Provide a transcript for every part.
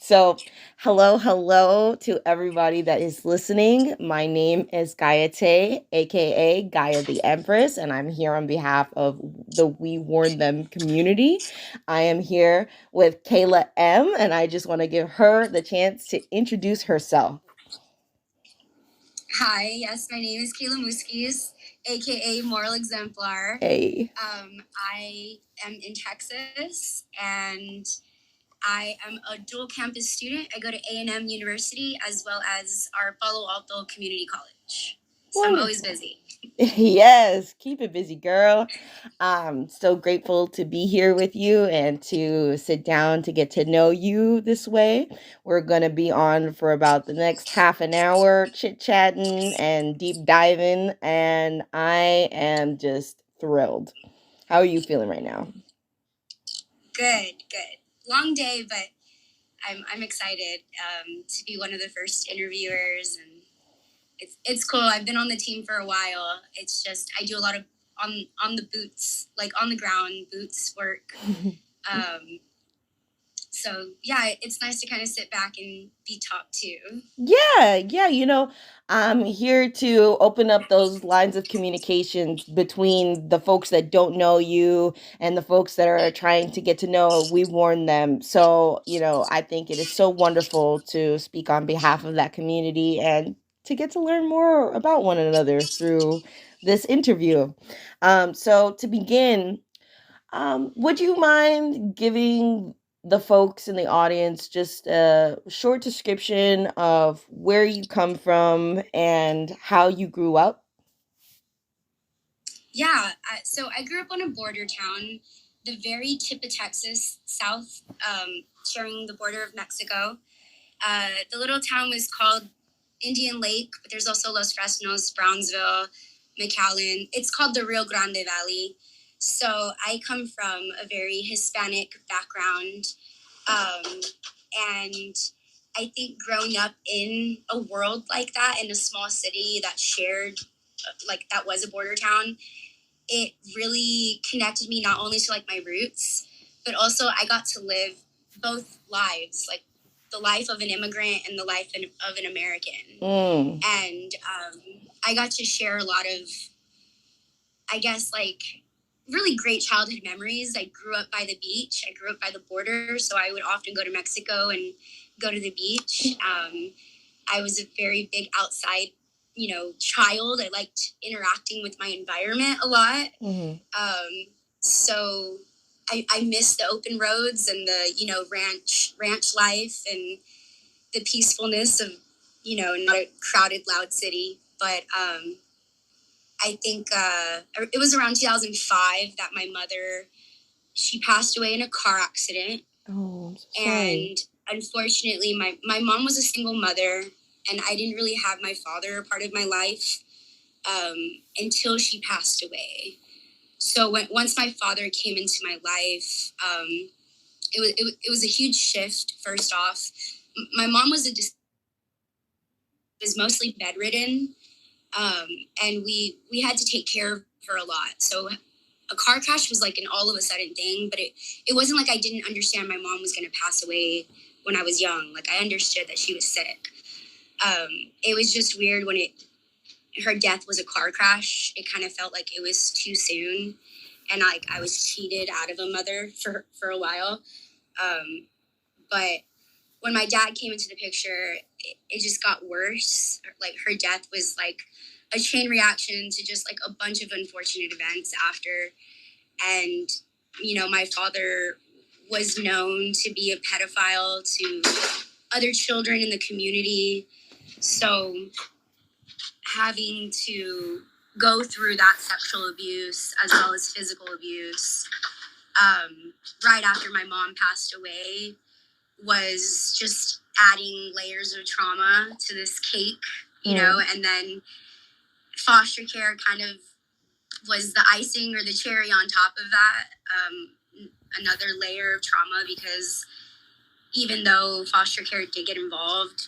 So, hello to everybody that is listening. My name is Gaia.te, aka Gaia the Empress, and I'm here on behalf of the Wewarnedthem community. I am here with Kayla M, and I just want to give her the chance to introduce herself. Hi, yes, my name is Kayla aka Moral Exemplar. Hey. I am in Texas, and I am a dual campus student. I go to A&M University as well as our Palo Alto Community College. So Wonderful. I'm always busy. Yes, keep it busy, girl. I'm so grateful to be here with you and to sit down to get to know you this way. We're going to be on for about the next half an hour, chit chatting and deep diving, and I am just thrilled. How are you feeling right now? Good. Long day, but I'm excited to be one of the first interviewers, and it's cool. I've been on the team for a while. It's just I do a lot of on the boots, like on the ground boots work. So yeah, it's nice to kind of sit back and be talked to. Yeah. I'm here to open up those lines of communications between the folks that don't know you and the folks that are trying to get to know. We warn them. So, I think it is so wonderful to speak on behalf of that community and to get to learn more about one another through this interview. So, to begin, would you mind giving the folks in the audience just a short description of where you come from and how you grew up? Yeah, so I grew up on a border town, the very tip of Texas, south, sharing the border of Mexico. The little town was called Indian Lake, but there's also Los Fresnos, Brownsville, McAllen. It's called the Rio Grande Valley. So I come from a very Hispanic background. And I think growing up in a world like that, in a small city that shared, like that was a border town, it really connected me not only to like my roots, but also I got to live both lives, like the life of an immigrant and the life of an American. And I got to share a lot of, I guess, like really great childhood memories. I grew up by the beach. I grew up by the border, so I would often go to Mexico and go to the beach. I was a very big outside, child. I liked interacting with my environment a lot. So I miss the open roads and the, ranch life and the peacefulness of, not a crowded, loud city. But I think it was around 2005 that my mother, she passed away in a car accident. Oh, sorry. And unfortunately, my mom was a single mother, and I didn't really have my father a part of my life until she passed away. So once my father came into my life, it was a huge shift. First off, my mom was mostly bedridden, and we had to take care of her a lot. So a car crash was like an all of a sudden thing, but it wasn't like I didn't understand my mom was going to pass away when I was young. Like I understood that she was sick. It was just weird when her death was a car crash. It kind of felt like it was too soon, and like I was cheated out of a mother for a while. But when my dad came into the picture, it just got worse. Like her death was like a chain reaction to just like a bunch of unfortunate events after. And, my father was known to be a pedophile to other children in the community. So having to go through that sexual abuse as well as physical abuse right after my mom passed away was just adding layers of trauma to this cake, and then foster care kind of was the icing or the cherry on top of that. Another layer of trauma, because even though foster care did get involved,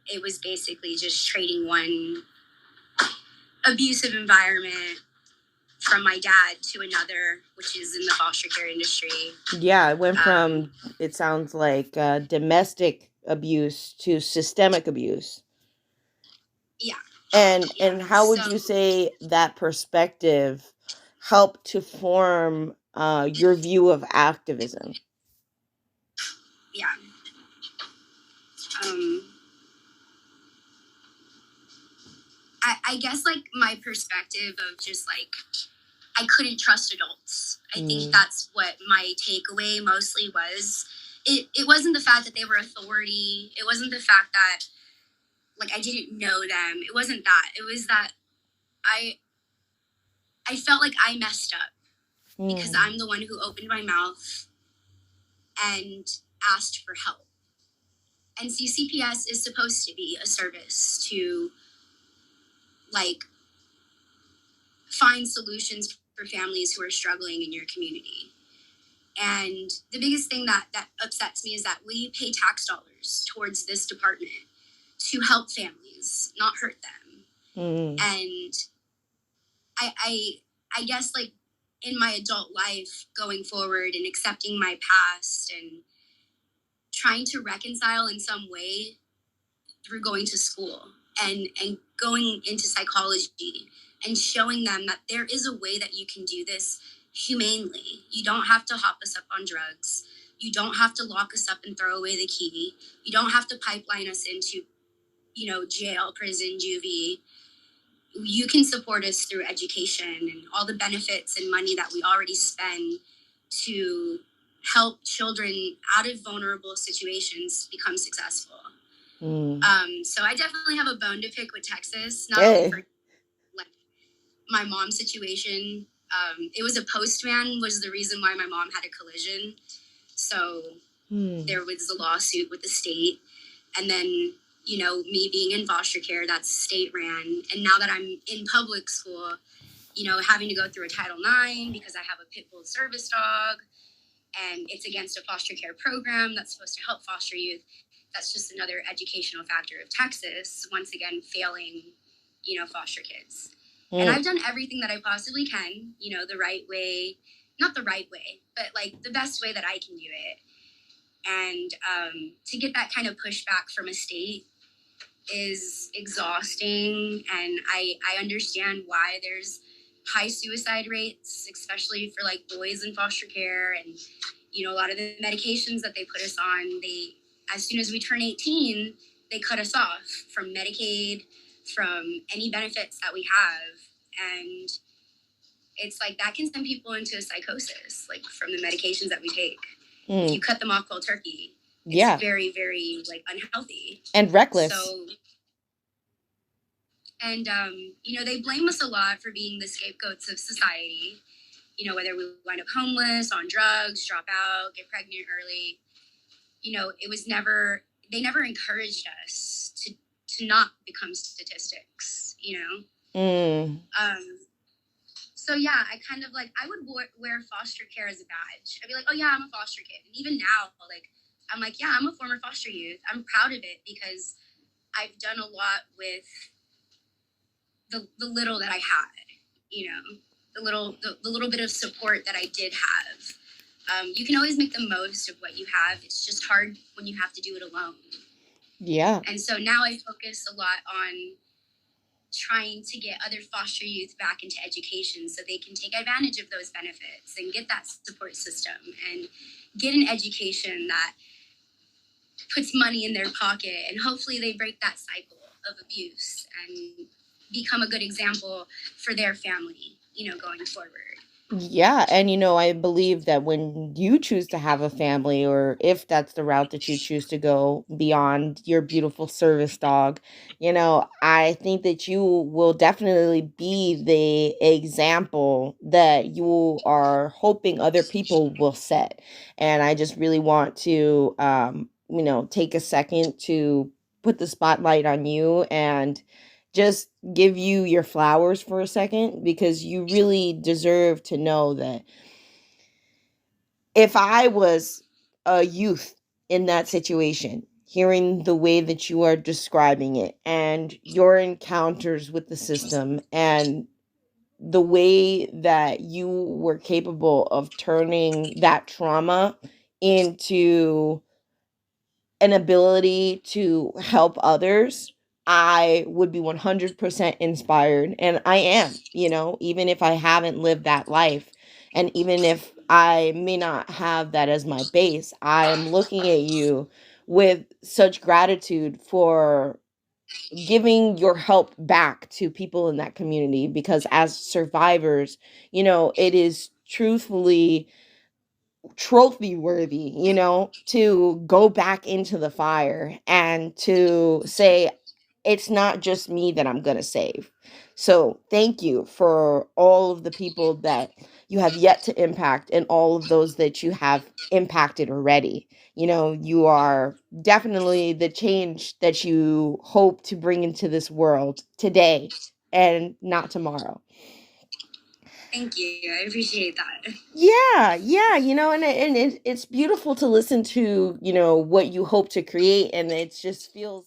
it was basically just trading one abusive environment from my dad to another, which is in the foster care industry. Yeah, it went from, it sounds like, domestic abuse to systemic abuse. Yeah. And how would you say that perspective helped to form your view of activism? Yeah. Um, I guess like my perspective of just like I couldn't trust adults. I think that's what my takeaway mostly was. It wasn't the fact that they were authority. It wasn't the fact that like I didn't know them. It wasn't that. It was that I I felt like I messed up because I'm the one who opened my mouth and asked for help. And see, CPS is supposed to be a service to like find solutions for families who are struggling in your community. And the biggest thing that upsets me is that we pay tax dollars towards this department to help families, not hurt them. And I guess like in my adult life going forward and accepting my past and trying to reconcile in some way through going to school and going into psychology and showing them that there is a way that you can do this humanely. You don't have to hop us up on drugs. You don't have to lock us up and throw away the key. You don't have to pipeline us into, jail, prison, juvie. You can support us through education and all the benefits and money that we already spend to help children out of vulnerable situations become successful. So I definitely have a bone to pick with Texas, not only for like my mom's situation. It was a postman was the reason why my mom had a collision. So there was a lawsuit with the state. And then, me being in foster care, that's state ran. And now that I'm in public school, having to go through a Title IX because I have a pit bull service dog and it's against a foster care program that's supposed to help foster youth. That's just another educational factor of Texas, once again, failing, foster kids. And I've done everything that I possibly can, the right way, not the right way, but like the best way that I can do it. And to get that kind of pushback from a state is exhausting. And I understand why there's high suicide rates, especially for like boys in foster care. And, a lot of the medications that they put us on, as soon as we turn 18, they cut us off from Medicaid, from any benefits that we have. And it's like that can send people into a psychosis, like from the medications that we take. If you cut them off cold turkey, it's very, very like unhealthy. And reckless. So, and, they blame us a lot for being the scapegoats of society, whether we wind up homeless, on drugs, drop out, get pregnant early. It was never, they never encouraged us to not become statistics, So yeah, I kind of like, I would wear foster care as a badge. I'd be like, oh yeah, I'm a foster kid. And even now, like, I'm like, yeah, I'm a former foster youth. I'm proud of it because I've done a lot with the little that I had, the little bit of support that I did have. You can always make the most of what you have. It's just hard when you have to do it alone. Yeah. And so now I focus a lot on trying to get other foster youth back into education so they can take advantage of those benefits and get that support system and get an education that puts money in their pocket. And hopefully they break that cycle of abuse and become a good example for their family, going forward. Yeah, and I believe that when you choose to have a family, or if that's the route that you choose to go beyond your beautiful service dog, I think that you will definitely be the example that you are hoping other people will set. And I just really want to, take a second to put the spotlight on you and just give you your flowers for a second, because you really deserve to know that if I was a youth in that situation, hearing the way that you are describing it and your encounters with the system and the way that you were capable of turning that trauma into an ability to help others, I would be 100% inspired. And I am, even if I haven't lived that life. And even if I may not have that as my base, I am looking at you with such gratitude for giving your help back to people in that community, because as survivors, it is truthfully trophy worthy, to go back into the fire and to say, it's not just me that I'm going to save. So thank you for all of the people that you have yet to impact and all of those that you have impacted already. You are definitely the change that you hope to bring into this world today and not tomorrow. Thank you. I appreciate that. Yeah, and it's beautiful to listen to, what you hope to create, and it just feels